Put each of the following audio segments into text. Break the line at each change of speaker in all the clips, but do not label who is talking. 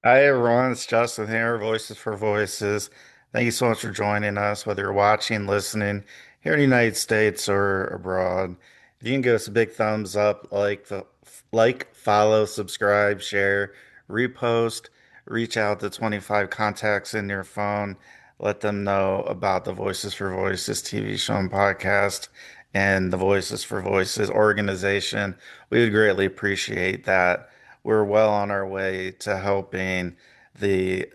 Hi everyone, it's Justin here, Voices for Voices. Thank you so much for joining us, whether you're watching, listening here in the United States or abroad. If you can give us a big thumbs up, follow, subscribe, share, repost, reach out to 25 contacts in your phone, let them know about the Voices for Voices TV show and podcast and the Voices for Voices organization. We would greatly appreciate that. We're well on our way to helping the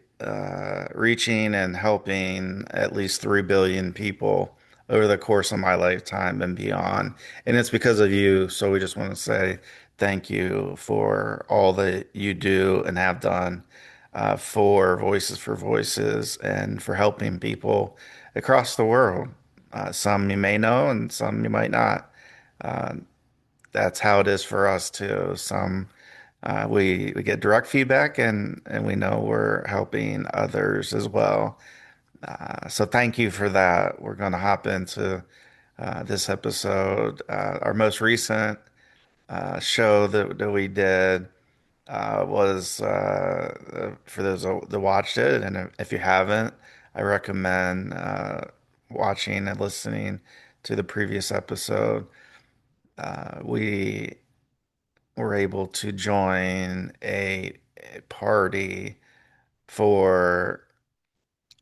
reaching and helping at least 3 billion people over the course of my lifetime and beyond. And it's because of you. So we just want to say thank you for all that you do and have done for Voices for Voices and for helping people across the world. Some you may know and some you might not. Uh, that's how it is for us too. We get direct feedback and we know we're helping others as well. So thank you for that. We're going to hop into this episode. Our most recent show that we did was for those that watched it, and if you haven't, I recommend watching and listening to the previous episode. We were able to join a party for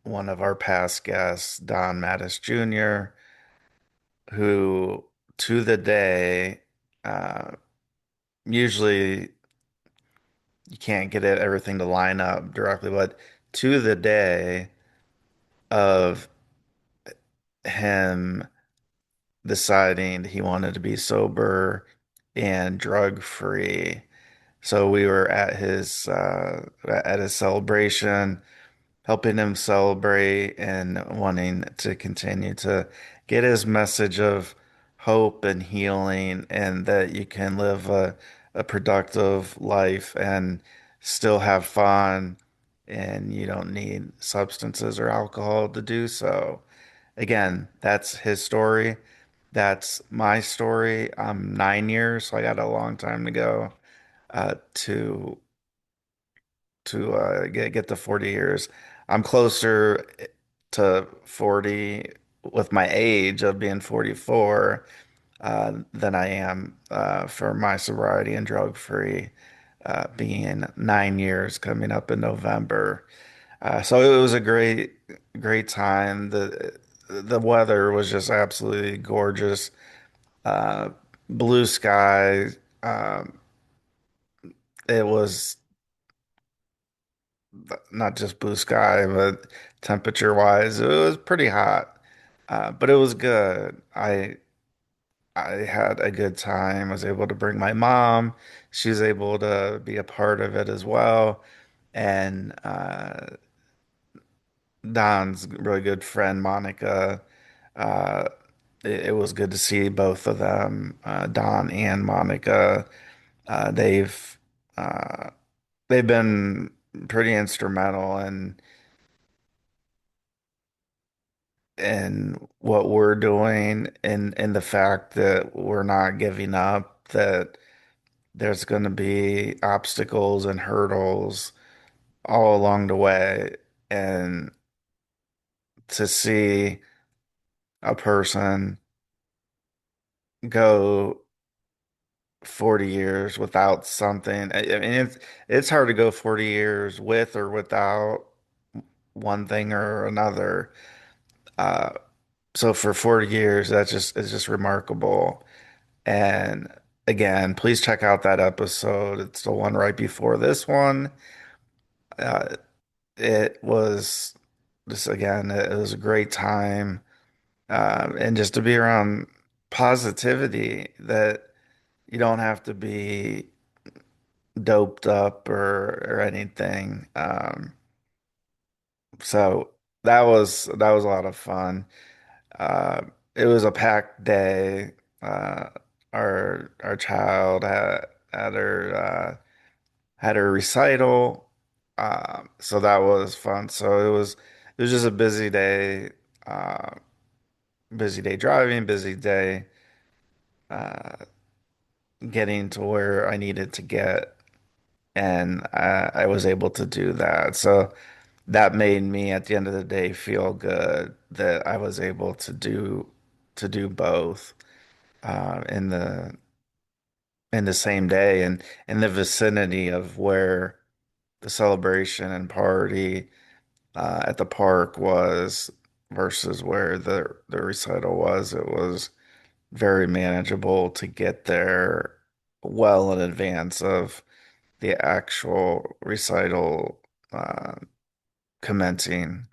one of our past guests, Don Mattis Jr., who to the day, uh, usually you can't get everything to line up directly, but to the day of him deciding he wanted to be sober and drug free. So we were at his celebration, helping him celebrate and wanting to continue to get his message of hope and healing and that you can live a productive life and still have fun and you don't need substances or alcohol to do so. Again, that's his story. That's my story. I'm 9 years, so I got a long time to go to get to 40 years. I'm closer to 40 with my age of being 44 than I am for my sobriety and drug free being 9 years coming up in November. So it was a great time. The weather was just absolutely gorgeous. Uh, Blue sky. Um, it was not just blue sky, but temperature wise, it was pretty hot. But it was good. I had a good time. I was able to bring my mom. She was able to be a part of it as well. And Don's really good friend, Monica. Uh, it was good to see both of them, Don and Monica. Uh, they've uh, they've been pretty instrumental in what we're doing and the fact that we're not giving up, that there's going to be obstacles and hurdles all along the way. And to see a person go 40 years without something, I mean, it's hard to go 40 years with or without one thing or another. Uh, so for 40 years, that's just it's just remarkable. And again, please check out that episode. It's the one right before this one. Uh, it was just again, it was a great time, and just to be around positivity that you don't have to be doped up or anything. So that was a lot of fun. Uh, it was a packed day. Uh, our child had her recital, so that was fun. So it was just a uh, busy day driving, busy day uh, getting to where I needed to get. and I was able to do that. So that made me at the end of the day feel good that I was able to do both in the same day and in the vicinity of where the celebration and party at the park was versus where the recital was. It was very manageable to get there well in advance of the actual recital uh, commencing.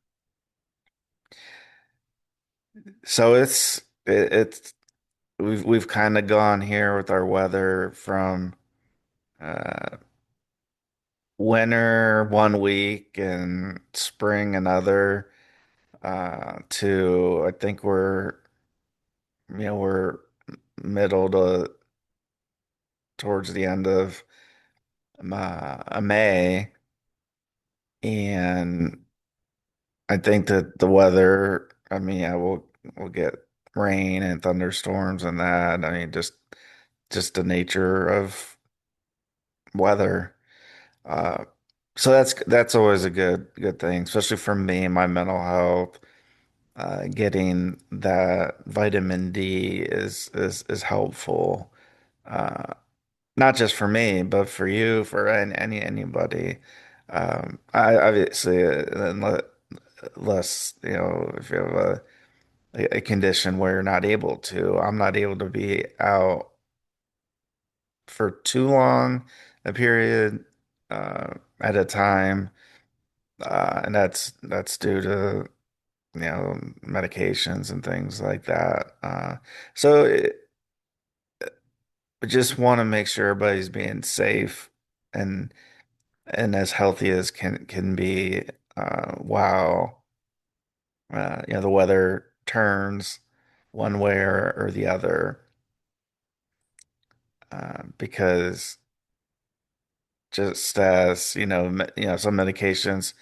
So it's we've kind of gone here with our weather from uh, winter one week and spring another to I think we're middle to towards the end of May, and I think that the weather, I mean, yeah, we'll get rain and thunderstorms and that. I mean, just the nature of weather. Uh, so that's always a good thing, especially for me, my mental health. Getting that vitamin D is helpful. Uh, Not just for me, but for you, for anybody. I obviously unless if you have a condition where you're not able to, I'm not able to be out for too long a period at a time, and that's due to medications and things like that. So I just want to make sure everybody's being safe and as healthy as can be while the weather turns one way or the other because just as some medications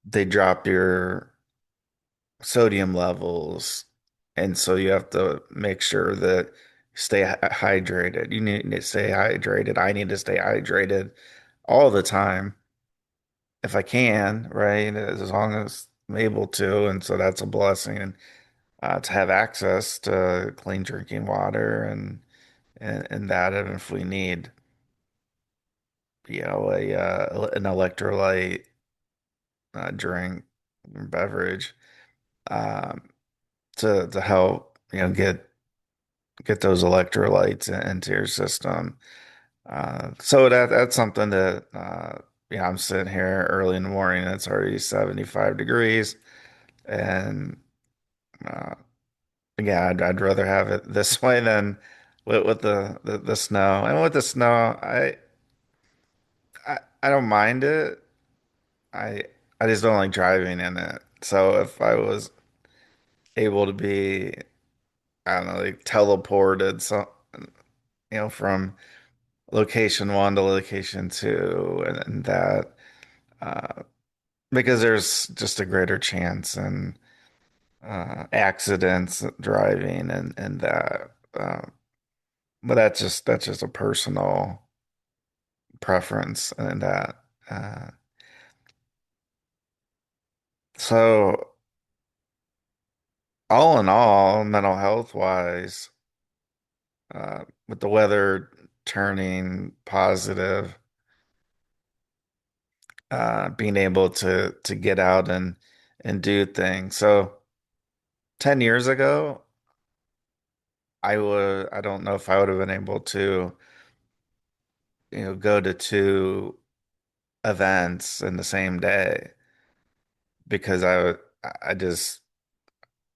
they drop your sodium levels, and so you have to make sure that you stay hydrated. You need to stay hydrated. I need to stay hydrated all the time if I can, right? As long as I'm able to, and so that's a blessing. To have access to clean drinking water and that, and if we need, a an electrolyte drink beverage um, to help get those electrolytes into your system. So that's something that I'm sitting here early in the morning. It's already 75 degrees, and uh, yeah, I'd rather have it this way than with the snow. And with the snow, I don't mind it. I I just don't like driving in it. So if I was able to be, I don't know, like teleported from location one to location two and that uh because there's just a greater chance in accidents driving and that but that's just a personal preference and that. Uh, so all in all, mental health wise, with the weather turning positive, being able to get out and do things. So 10 years ago, I don't know if I would have been able to, go to two events in the same day because I just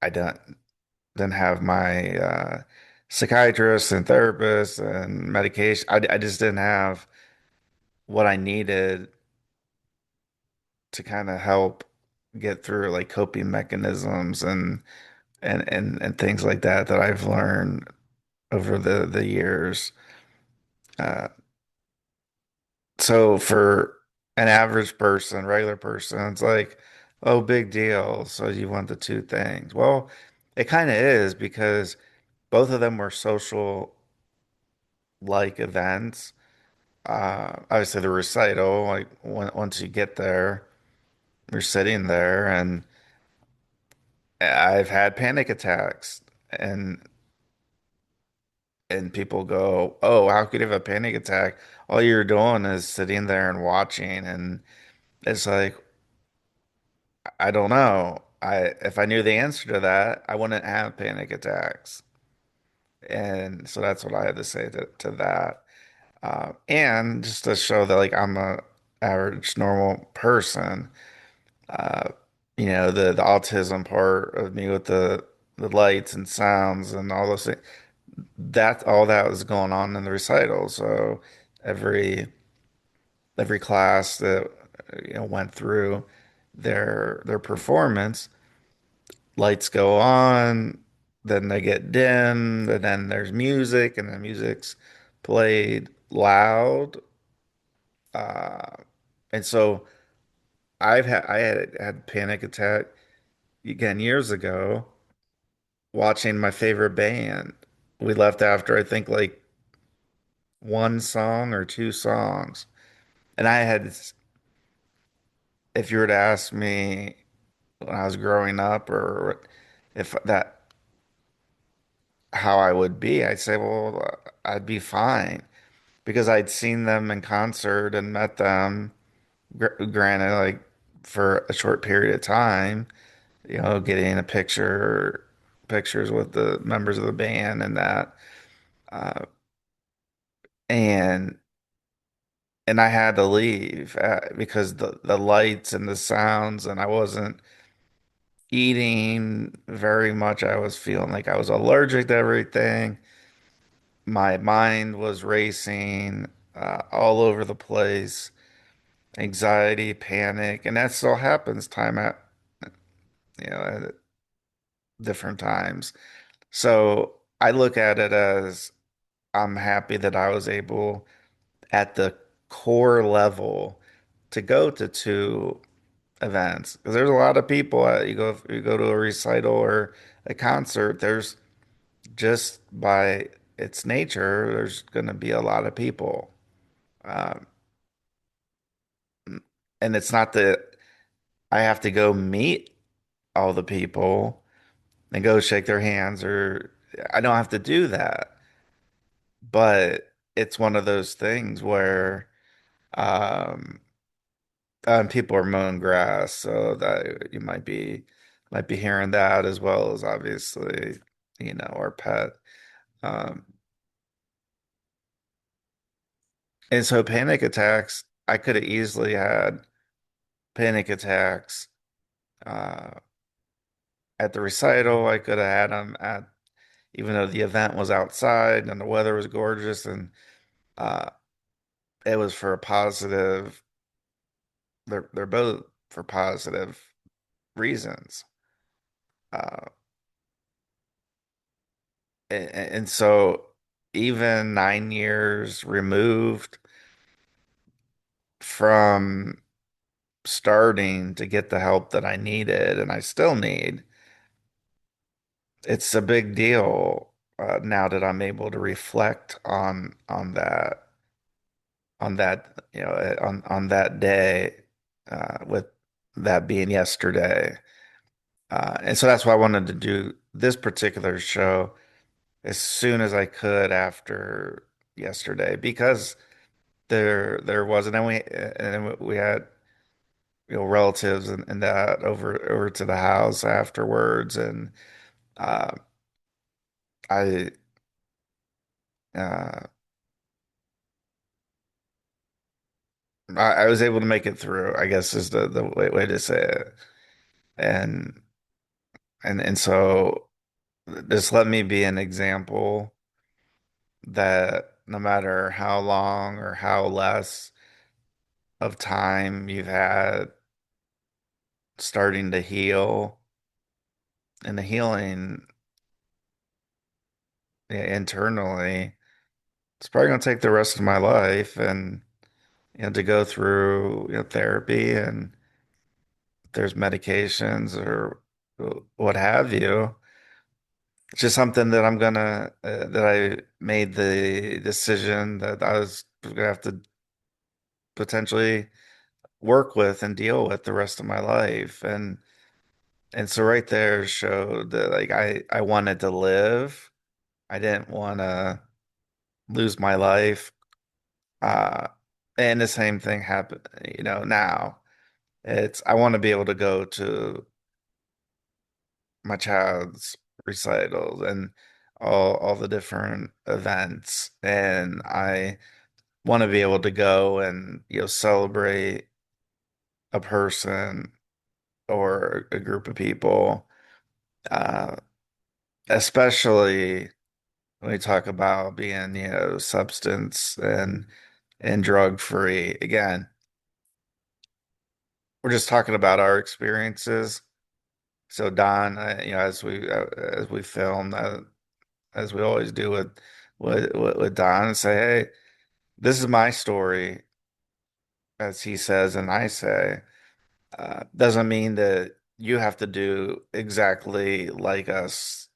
I didn't have my psychiatrist and therapist and medication. I just didn't have what I needed to kind of help get through like coping mechanisms and things like that I've learned over the years. Uh, so for an average person, regular person, it's like, oh, big deal. So you want the two things. Well, it kind of is because both of them were social like events. Obviously the recital, like once you get there, you're sitting there, and I've had panic attacks, and people go, "Oh, how could you have a panic attack? All you're doing is sitting there and watching." And it's like, I don't know. If I knew the answer to that, I wouldn't have panic attacks. And so that's what I had to say to that. And just to show that like I'm a average normal person. Uh, the autism part of me with the lights and sounds and all those things. That all that was going on in the recital. So every every class that went through their performance, lights go on, then they get dim, and then there's music, and the music's played loud. Uh, and so I had panic attack again years ago watching my favorite band. We left after I think like one song or two songs. And I had, if you were to ask me when I was growing up or if that how I would be, I'd say, well, I'd be fine because I'd seen them in concert and met them, granted, like for a short period of time, getting pictures with the members of the band and that. Uh, and I had to leave because the lights and the sounds, and I wasn't eating very much. I was feeling like I was allergic to everything. My mind was racing all over the place, anxiety, panic, and that still happens time at different times. So I look at it as I'm happy that I was able at the core level to go to two events because there's a lot of people you go to a recital or a concert, there's just by its nature there's going to be a lot of people, um, and it's not that I have to go meet all the people and go shake their hands, or I don't have to do that, but it's one of those things where um people are mowing grass, so that you might be hearing that as well as obviously, our pet. Um, and so panic attacks, I could have easily had panic attacks uh, at the recital. I could have had them at, even though the event was outside and the weather was gorgeous, and uh, it was for a positive. They're both for positive reasons. Uh, and so even 9 years removed from starting to get the help that I needed and I still need, it's a big deal now that I'm able to reflect on that, on that day, with that being yesterday. And so that's why I wanted to do this particular show as soon as I could after yesterday because there wasn't, and we had relatives and that over to the house afterwards, and uh, I uh, I was able to make it through, I guess is the way to say it, and so just let me be an example that no matter how long or how less of time you've had starting to heal, and the healing, internally, it's probably going to take the rest of my life, and to go through therapy, and there's medications or what have you. It's just something that I made the decision that I was gonna have to potentially work with and deal with the rest of my life. And so right there showed that like I wanted to live. I didn't want to lose my life. Uh, and the same thing happened, now. It's I want to be able to go to my child's recitals and all the different events, and I want to be able to go and celebrate a person or a group of people, uh, especially when we talk about being substance and drug free. Again, we're just talking about our experiences. So Don, as we film, as we always do with Don, say, hey, this is my story, as he says and I say. Doesn't mean that you have to do exactly like us.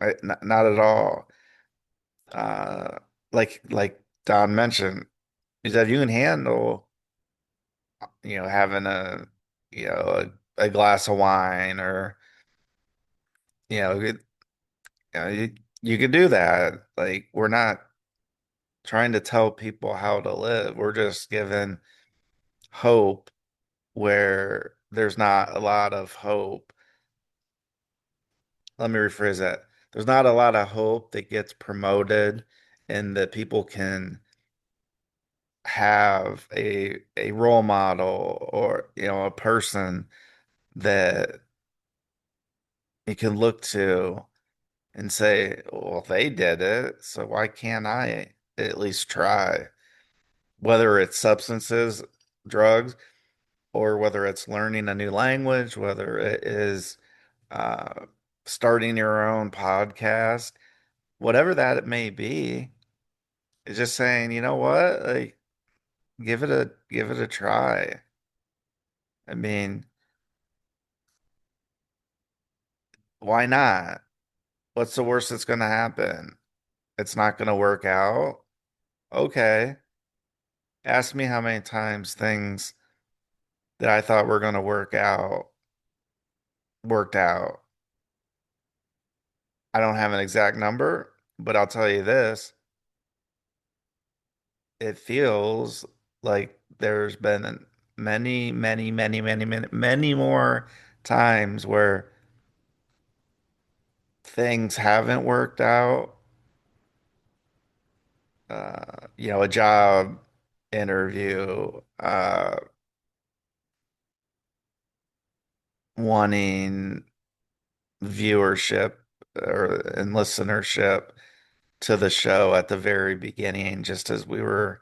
Right? Not at all. Uh, like Don mentioned, is that you can handle, having a glass of wine, or you know, you, you could do that. Like, we're not trying to tell people how to live. We're just giving hope where there's not a lot of hope. Let me rephrase that. There's not a lot of hope that gets promoted and that people can have a role model, or a person that you can look to and say, well, they did it, so why can't I at least try? Whether it's substances, drugs, or whether it's learning a new language, whether it is uh, starting your own podcast, whatever that it may be, is just saying, you know what, like, give it a try. I mean, why not? What's the worst that's going to happen? It's not going to work out. Okay. Ask me how many times things that I thought were going to work out worked out. I don't have an exact number, but I'll tell you this. It feels like there's been many, many, many, many, many, many more times where things haven't worked out. A job interview, wanting viewership and listenership to the show at the very beginning, just as we were,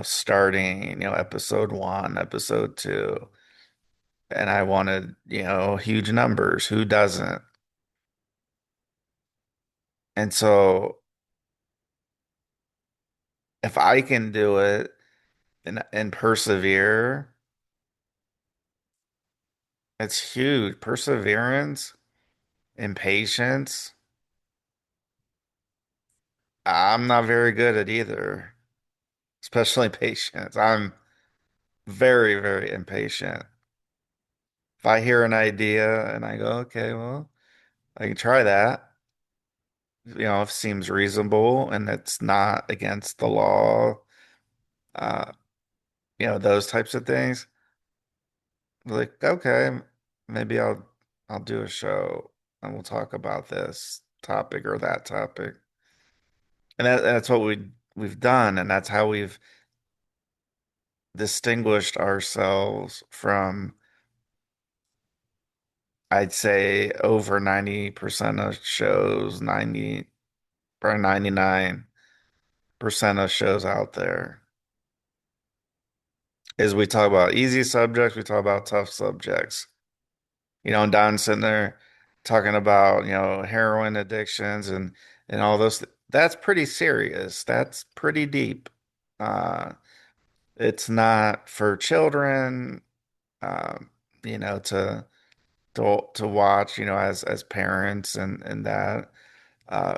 starting, episode one, episode two. And I wanted, huge numbers. Who doesn't? And so if I can do it and persevere, it's huge. Perseverance and patience. I'm not very good at either, especially patience. I'm very, very impatient. If I hear an idea and I go, okay, well, I can try that, if it seems reasonable and it's not against the law, uh, those types of things. Like, okay, maybe I'll do a show and we'll talk about this topic or that topic. And that's what we've done, and that's how we've distinguished ourselves from, I'd say, over 90% of shows, 90, probably 99% of shows out there. Is we talk about easy subjects, we talk about tough subjects. And Don's sitting there talking about, heroin addictions and all those. That's pretty serious. That's pretty deep. Uh, it's not for children, um, to to watch, as parents and that. Uh,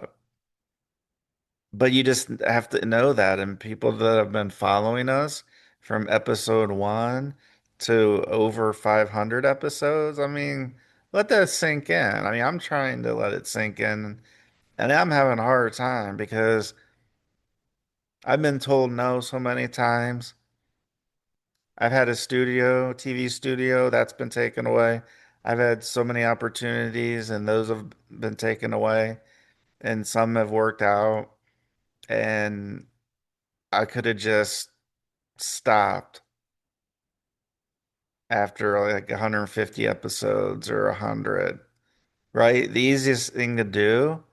but you just have to know that, and people that have been following us, from episode one to over 500 episodes. I mean, let that sink in. I mean, I'm trying to let it sink in, and I'm having a hard time because I've been told no so many times. I've had a studio, TV studio, that's been taken away. I've had so many opportunities, and those have been taken away, and some have worked out. And I could have just stopped after like 150 episodes or 100, right? The easiest thing to do,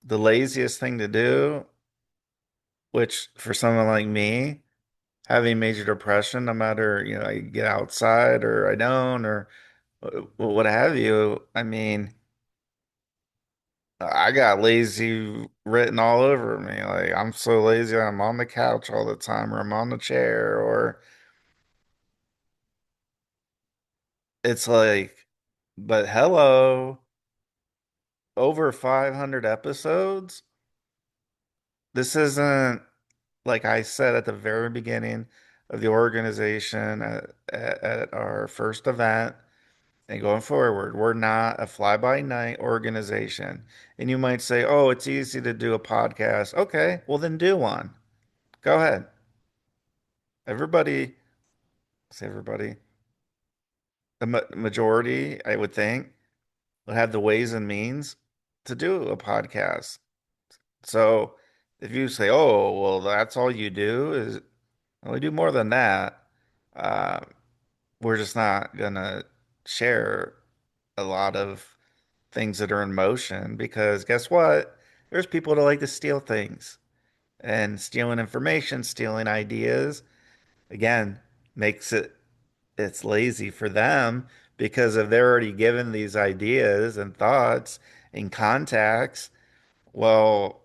the laziest thing to do, which for someone like me, having major depression, no matter, I get outside or I don't, or what have you, I mean, I got lazy written all over me. Like, I'm so lazy, I'm on the couch all the time, or I'm on the chair, or it's like, but hello, over 500 episodes? This isn't like I said at the very beginning of the organization at our first event and going forward. We're not a fly-by-night organization. And you might say, oh, it's easy to do a podcast. Okay, well, then do one. Go ahead. Everybody, say everybody, the majority, I would think, would have the ways and means to do a podcast. So if you say, oh, well, that's all you do is, well, we do more than that. Uh, we're just not gonna share a lot of things that are in motion because guess what? There's people that like to steal things and stealing information, stealing ideas. Again, makes it's lazy for them because if they're already given these ideas and thoughts and contacts, well,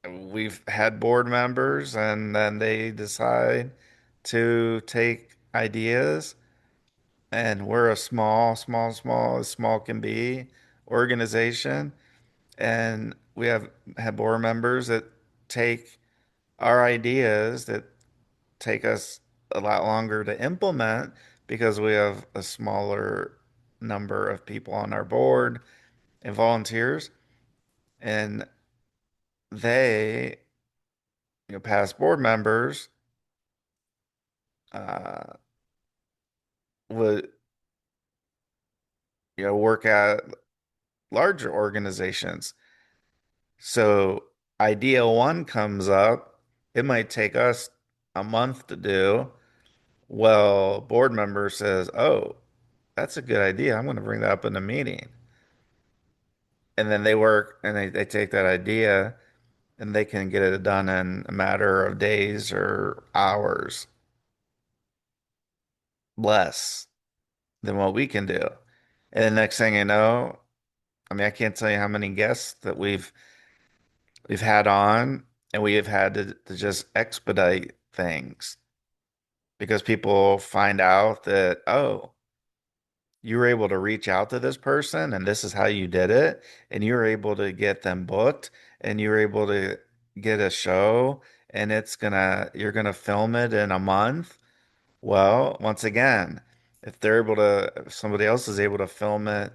we've had board members and then they decide to take ideas, and we're a small as small can be organization, and we have had board members that take our ideas that take us a lot longer to implement because we have a smaller number of people on our board and volunteers, and they, past board members, uh, would, work at larger organizations. So idea one comes up, it might take us a month to do. Well, board member says, "Oh, that's a good idea. I'm going to bring that up in the meeting." And then they work and they take that idea and they can get it done in a matter of days or hours, less than what we can do. And the next thing you know, I mean, I can't tell you how many guests that we've had on, and we have had to just expedite things because people find out that, oh, you were able to reach out to this person and this is how you did it, and you were able to get them booked, and you were able to get a show, and you're gonna film it in a month. Well, once again, if somebody else is able to film it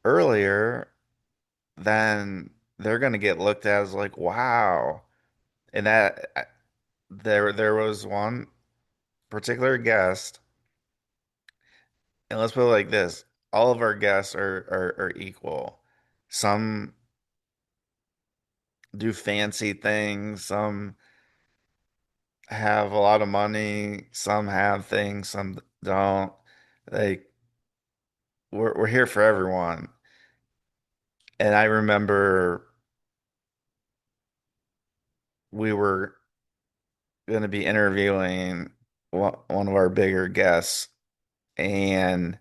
earlier, then they're gonna get looked at as like, wow. And there was one particular guest, and let's put it like this: all of our guests are equal. Some do fancy things, some have a lot of money, some have things, some don't. Like we're here for everyone. And I remember we were going to be interviewing one of our bigger guests, and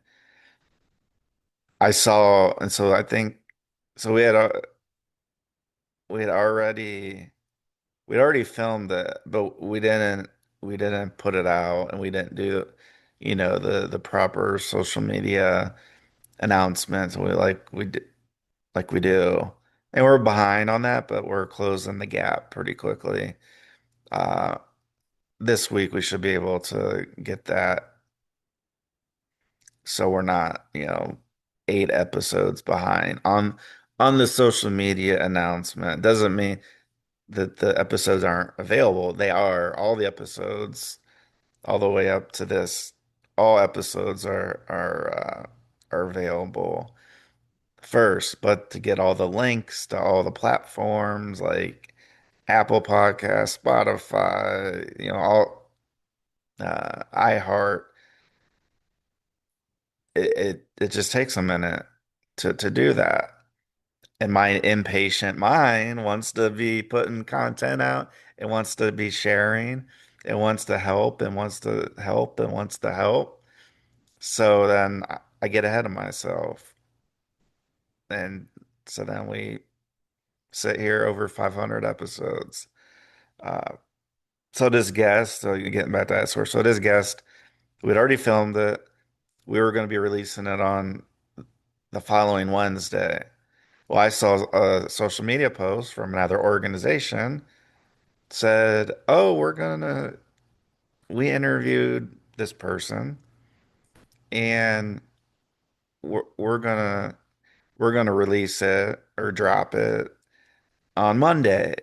and so I think so we had already we'd already filmed it, but we didn't put it out, and we didn't do, the proper social media announcements. Like we do. And we're behind on that, but we're closing the gap pretty quickly. Uh, this week we should be able to get that so we're not, 8 episodes behind on the social media announcement. Doesn't mean that the episodes aren't available. They are. All the episodes, all the way up to this, all episodes are available first. But to get all the links to all the platforms like Apple Podcasts, Spotify, all iHeart, it just takes a minute to do that. And my impatient mind wants to be putting content out. It wants to be sharing. It wants to help and wants to help and wants to help. So then I get ahead of myself. And so then we sit here over 500 episodes. Uh, so this guest, so you're getting back to that source. So this guest, we'd already filmed it. We were going to be releasing it on the following Wednesday. Well, I saw a social media post from another organization said, "Oh, we interviewed this person and we're gonna release it or drop it on Monday."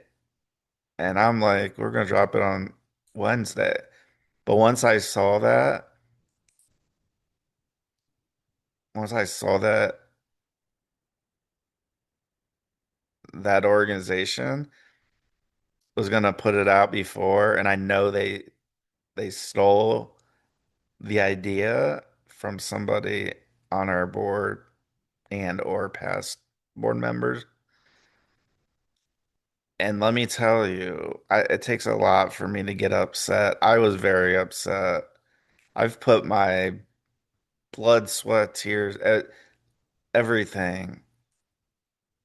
And I'm like, "We're gonna drop it on Wednesday." But once I saw that organization was gonna put it out before, and I know they stole the idea from somebody on our board and or past board members. And let me tell you, it takes a lot for me to get upset. I was very upset. I've put my blood, sweat, tears, everything.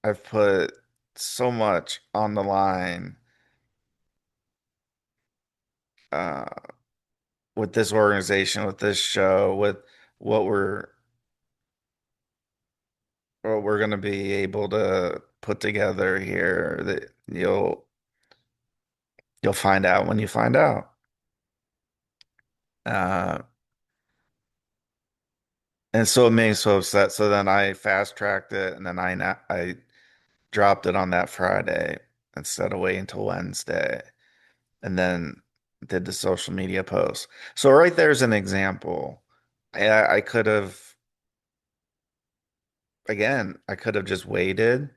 I've put so much on the line uh, with this organization, with this show, with what we're what we're going to be able to put together here. That you'll find out when you find out. Uh, and so it made me so upset. So then I fast tracked it, and then I dropped it on that Friday instead of waiting until Wednesday, and then did the social media post. So right there's an example. I could have, again, I could have just waited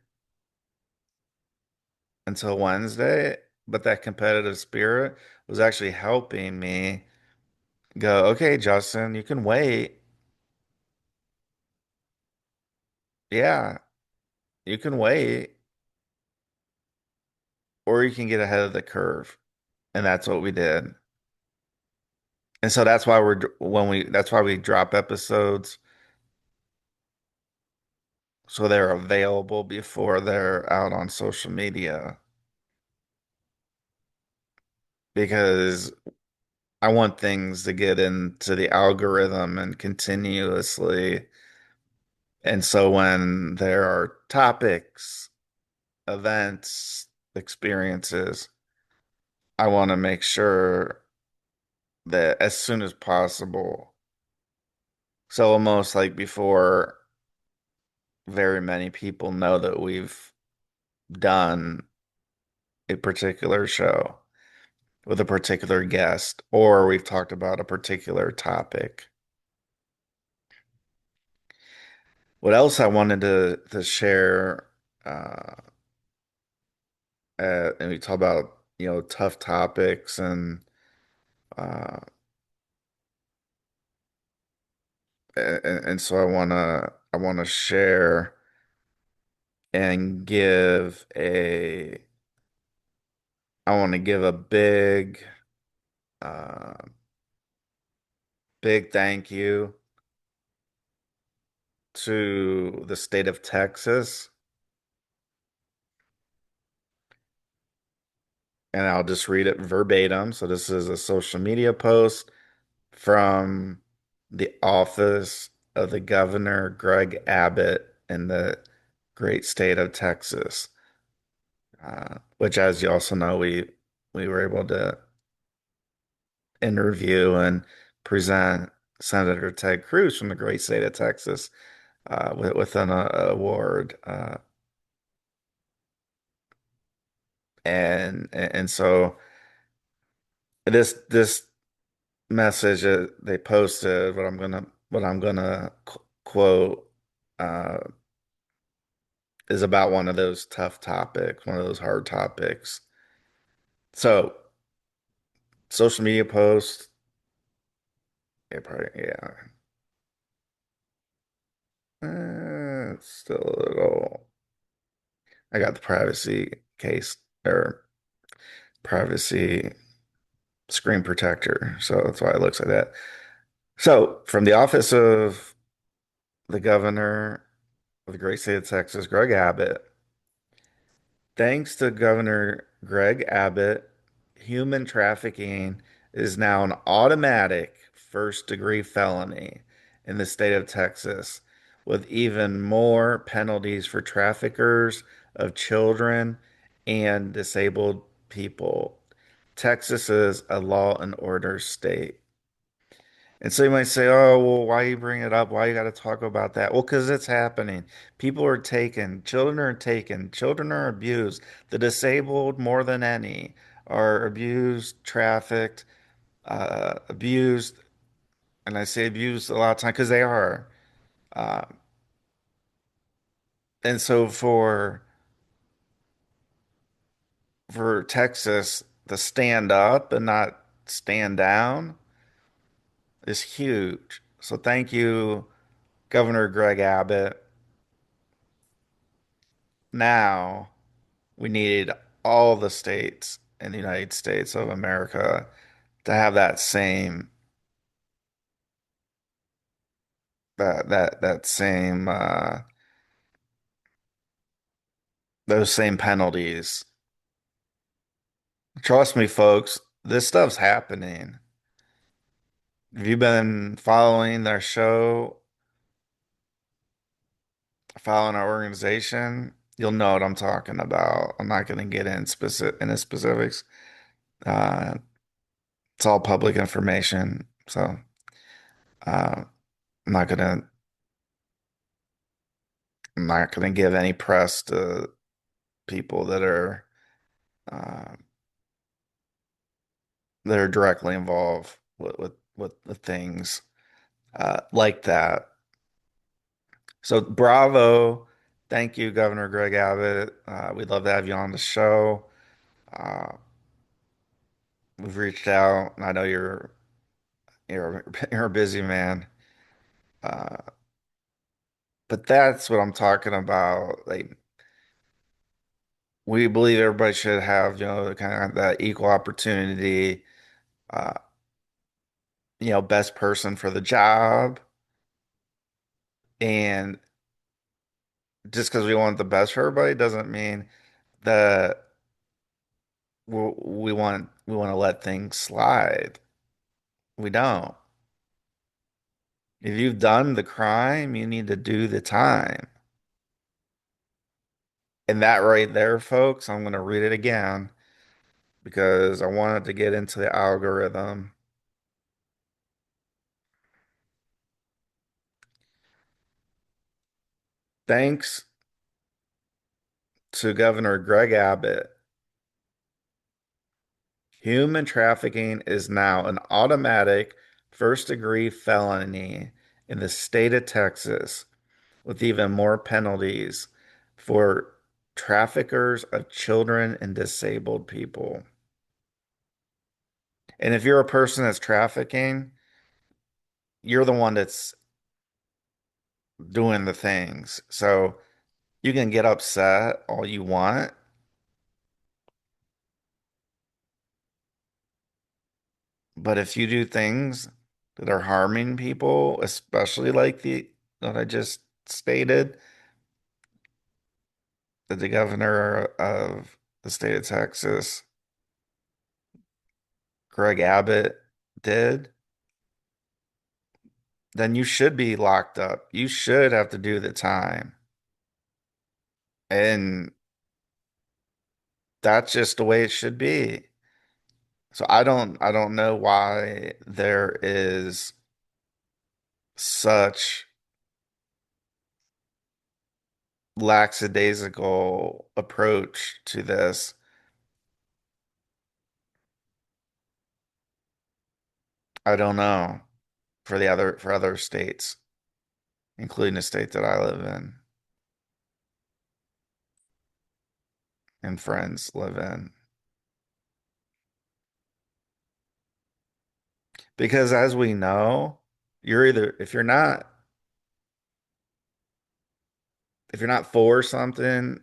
until Wednesday, but that competitive spirit was actually helping me go, okay, Justin, you can wait. Yeah, you can wait, or you can get ahead of the curve. And that's what we did. And so that's why that's why we drop episodes so they're available before they're out on social media because I want things to get into the algorithm and continuously. And so when there are topics, events, experiences, I want to make sure that as soon as possible, so almost like before very many people know that we've done a particular show with a particular guest, or we've talked about a particular topic. What else I wanted to share, uh, and we talk about, tough topics uh, and so I wanna share and I want to give a uh, big thank you to the state of Texas. And I'll just read it verbatim. So this is a social media post from the office of the governor, Greg Abbott, in the great state of Texas, which, as you also know, we we were able to interview and present Senator Ted Cruz from the great state of Texas with an award. And so this message that they posted, what I'm gonna quote uh, is about one of those tough topics, one of those hard topics. So social media posts, yeah, probably, yeah, it's still a little. I got the privacy case or privacy screen protector, so that's why it looks like that. So from the office of the governor of the great state of Texas, Greg Abbott. Thanks to Governor Greg Abbott, human trafficking is now an automatic first degree felony in the state of Texas, with even more penalties for traffickers of children and disabled people. Texas is a law and order state. And so you might say, oh, well, why you bring it up? Why you got to talk about that? Well, because it's happening. People are taken, children are abused. The disabled, more than any, are abused, trafficked, abused. And I say abused a lot of time because they are. Uh, and so for Texas to stand up and not stand down is huge. So thank you, Governor Greg Abbott. Now, we needed all the states in the United States of America to have that same those same penalties. Trust me, folks, this stuff's happening. If you've been following their show, following our organization, you'll know what I'm talking about. I'm not going to get in into specifics. Uh, it's all public information, so I'm not gonna I'm not gonna give any press to people uh, that are directly involved with things like that. So bravo, thank you, Governor Greg Abbott. We'd love to have you on the show. Uh, we've reached out, and I know you're you're a busy man, uh, but that's what I'm talking about. Like we believe everybody should have, kind of that equal opportunity. Uh, best person for the job. And just because we want the best for everybody doesn't mean that we want to let things slide. We don't. If you've done the crime, you need to do the time. And that right there, folks, I'm going to read it again because I wanted to get into the algorithm. Thanks to Governor Greg Abbott, human trafficking is now an automatic first degree felony in the state of Texas, with even more penalties for traffickers of children and disabled people. And if you're a person that's trafficking, you're the one that's doing the things. So you can get upset all you want, but if you do things that are harming people, especially like the that I just stated, that the governor of the state of Texas, Greg Abbott, did, then you should be locked up. You should have to do the time. And that's just the way it should be. So I don't know why there is such lackadaisical approach to this. I don't know for other states, including the state that I live in and friends live in. Because as we know, you're either if you're not for something,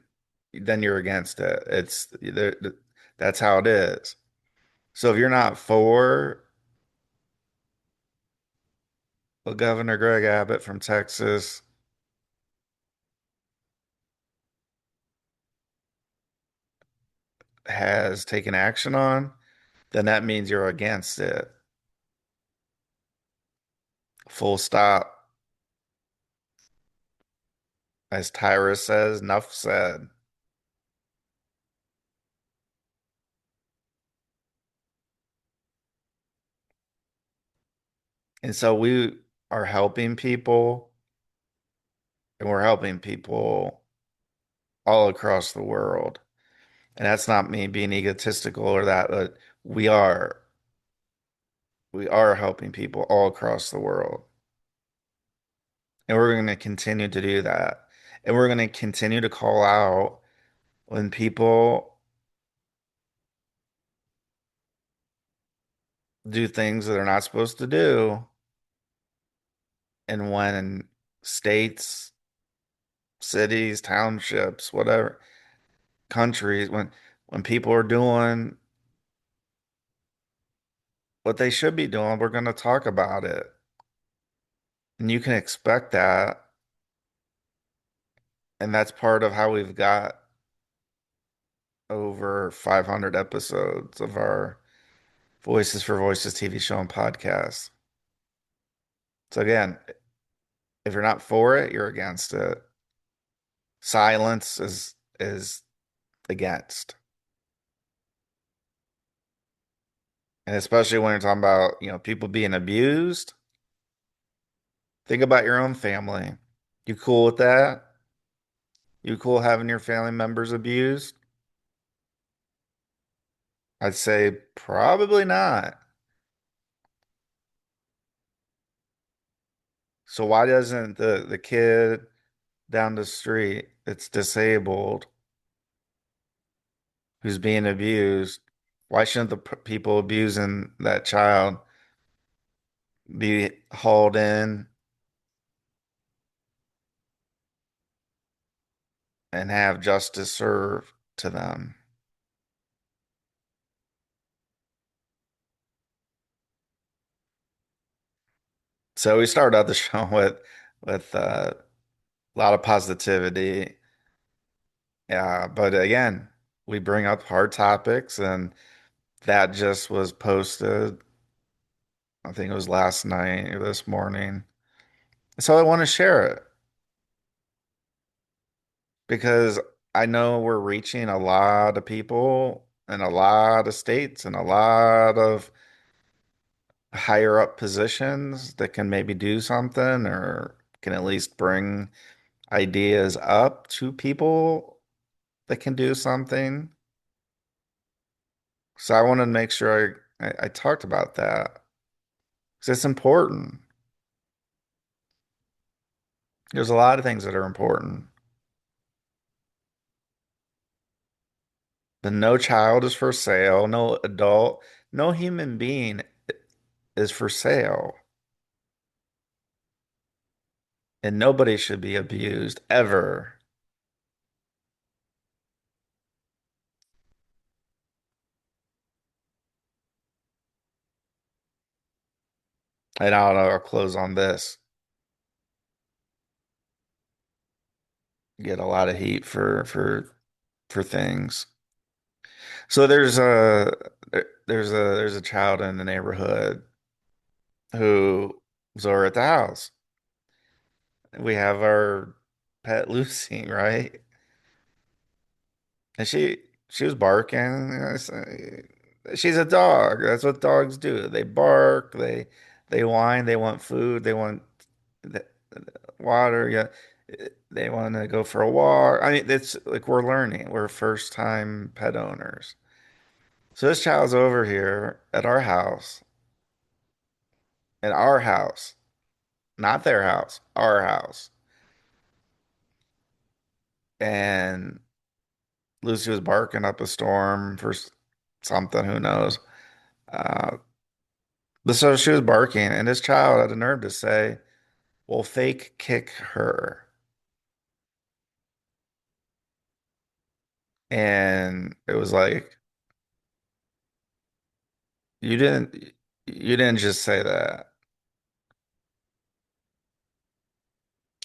then you're against it. That's how it is. So if you're not for what Governor Greg Abbott from Texas has taken action on, then that means you're against it. Full stop. As Tyra says, enough said. And so we are helping people, and we're helping people all across the world. And that's not me being egotistical or that, but we are we are helping people all across the world. And we're going to continue to do that. And we're going to continue to call out when people do things that they're not supposed to do, and when states, cities, townships, whatever, countries, when people are doing what they should be doing, we're going to talk about it. And you can expect that. And that's part of how we've got over 500 episodes of our Voices for Voices TV show and podcast. So again, if you're not for it, you're against it. Silence is against. And especially when you're talking about, people being abused, think about your own family. You cool with that? You cool having your family members abused? I'd say probably not. So why doesn't the kid down the street that's disabled who's being abused, why shouldn't the people abusing that child be hauled in and have justice served to them? So we started out the show with a lot of positivity. Yeah, but again, we bring up hard topics, and that just was posted. I think it was last night or this morning. So I want to share it because I know we're reaching a lot of people in a lot of states and a lot of higher up positions that can maybe do something or can at least bring ideas up to people that can do something. So I wanted to make sure I talked about that because it's important. There's a lot of things that are important, but no child is for sale, no adult, no human being is for sale, and nobody should be abused ever. And I'll close on this. Get a lot of heat for things. So there's a child in the neighborhood who was over at the house. We have our pet Lucy, right? And she was barking. She's a dog. That's what dogs do. They bark, they whine, they want food, they want th- water. Yeah, they want to go for a walk. I mean, it's like we're learning. We're first time pet owners. So this child's over here at our house, not their house, our house. And Lucy was barking up a storm for something, who knows. Uh, so she was barking, and this child had the nerve to say, "Well, fake kick her." And it was like, you didn't, you didn't just say that.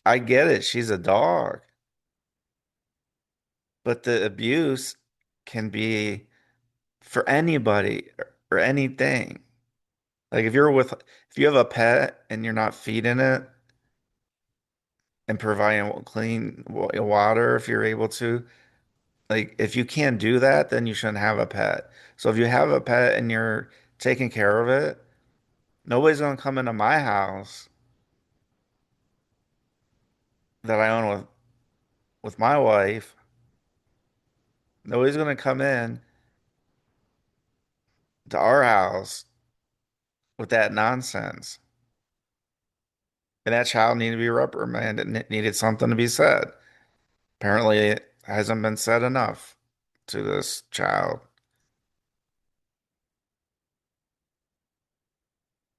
I get it. She's a dog, but the abuse can be for anybody or anything. Like if you have a pet and you're not feeding it and providing clean water, if you're able to, like if you can't do that, then you shouldn't have a pet. So if you have a pet and you're taking care of it, nobody's gonna come into my house that I own with my wife. Nobody's gonna come in to our house with that nonsense. And that child needed to be reprimanded and it needed something to be said. Apparently, it hasn't been said enough to this child.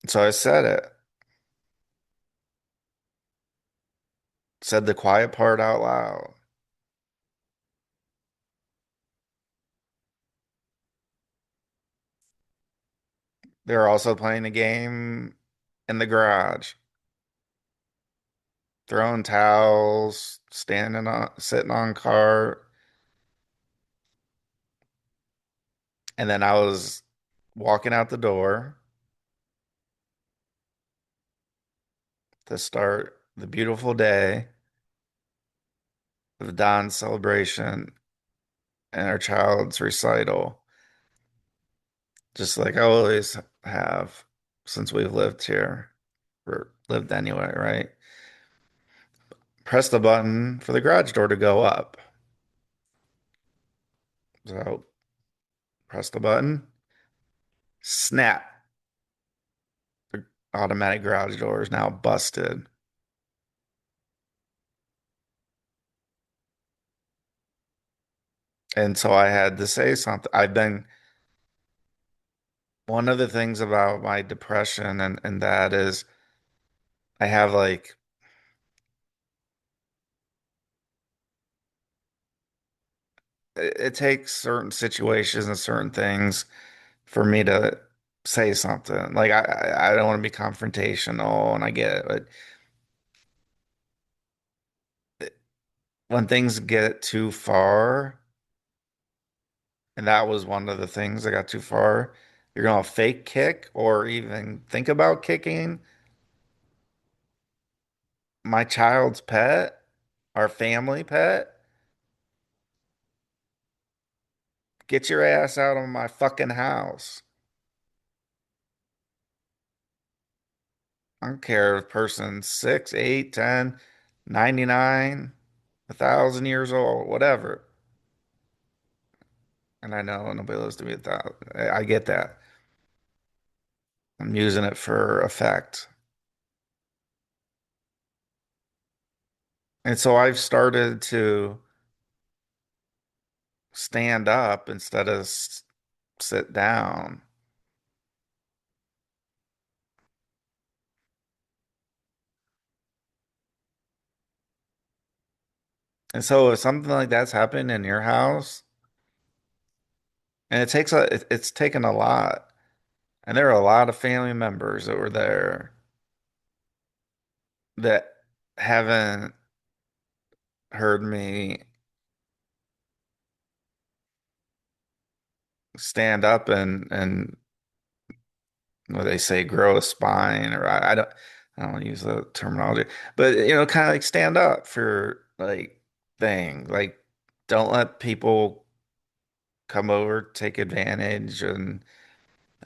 So I said it, said the quiet part out loud. They're also playing a game in the garage, throwing towels, sitting on cart. And then I was walking out the door to start the beautiful day of Don's celebration and our child's recital, just like I always have since we've lived here or lived anyway, right? Press the button for the garage door to go up. So press the button, snap. The automatic garage door is now busted. And so I had to say something. One of the things about my depression and that is I have like, it takes certain situations and certain things for me to say something. Like I don't want to be confrontational and I get it, but when things get too far, and that was one of the things that got too far, you're gonna fake kick or even think about kicking my child's pet, our family pet. Get your ass out of my fucking house. I don't care if person's 6, 8, 10, 99, 1,000 years old, whatever. And I know nobody lives to be 1,000. I get that. I'm using it for effect. And so I've started to stand up instead of sit down. And so if something like that's happened in your house, and it's taken a lot, and there are a lot of family members that were there that haven't heard me stand up and what they say, grow a spine, or I don't want to use the terminology, but kind of like stand up for like things, like don't let people come over, take advantage, and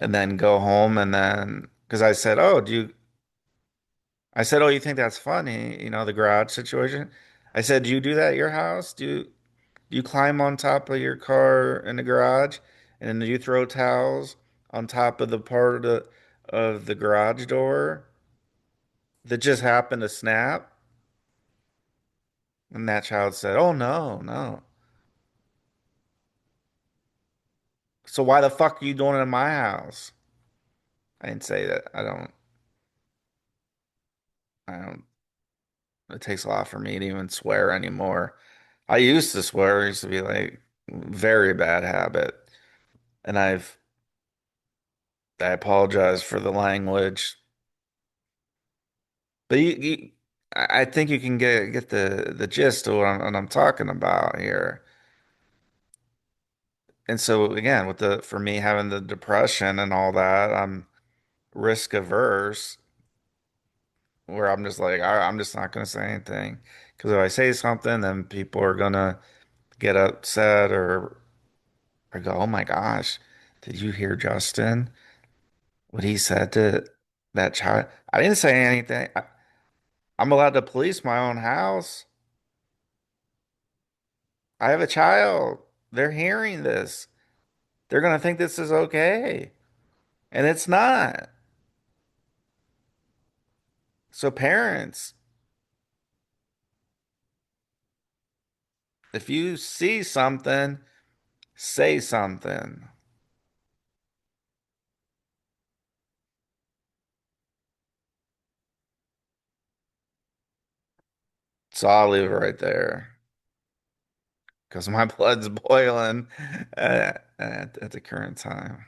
then go home, and then because I said, "Oh, I said, "Oh, you think that's funny, the garage situation?" I said, "Do you do that at your house? Do you climb on top of your car in the garage, and then do you throw towels on top of the part of the garage door that just happened to snap?" And that child said, "Oh, no, no." So why the fuck are you doing it in my house? I didn't say that. I don't, it takes a lot for me to even swear anymore. I used to swear. It used to be like very bad habit. And I apologize for the language. But I think you can get the gist of what I'm talking about here. And so again, for me having the depression and all that, I'm risk averse, where I'm just like, all right, I'm just not going to say anything, because if I say something, then people are gonna get upset, or go, "Oh my gosh, did you hear Justin? What he said to that child?" I didn't say anything. I'm allowed to police my own house. I have a child. They're hearing this. They're gonna think this is okay, and it's not. So parents, if you see something, say something. So I'll leave it right there, because my blood's boiling at the current time.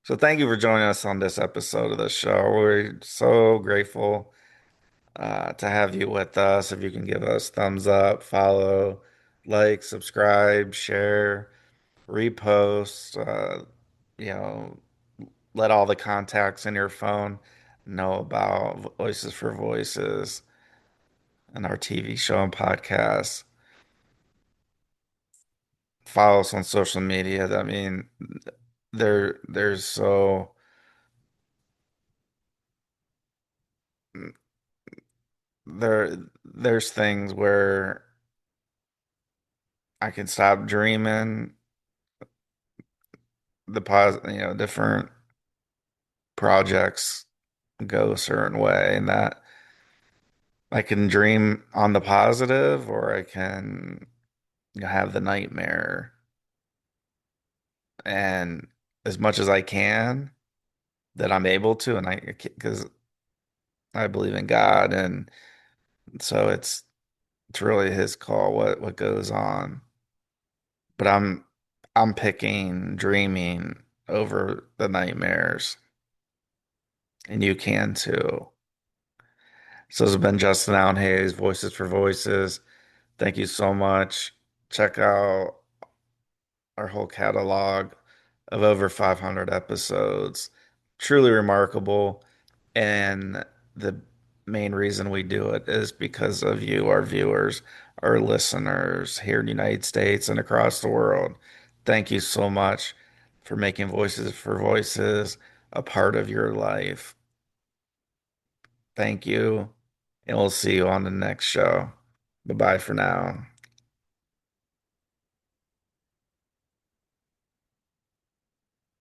So thank you for joining us on this episode of the show. We're so grateful to have you with us. If you can give us thumbs up, follow, like, subscribe, share, repost, you know, let all the contacts in your phone know about Voices for Voices and our TV show and podcast. Follow us on social media. I mean, there's so there's things where I can stop dreaming, different projects go a certain way, and that I can dream on the positive, or I can have the nightmare. And as much as I can, that I'm able to, and because I believe in God, and so it's really his call what goes on. But I'm picking dreaming over the nightmares, and you can too. So this has been Justin Allen Hayes, Voices for Voices. Thank you so much. Check out our whole catalog of over 500 episodes. Truly remarkable. And the main reason we do it is because of you, our viewers, our listeners here in the United States and across the world. Thank you so much for making Voices for Voices a part of your life. Thank you. And we'll see you on the next show. Bye bye for now.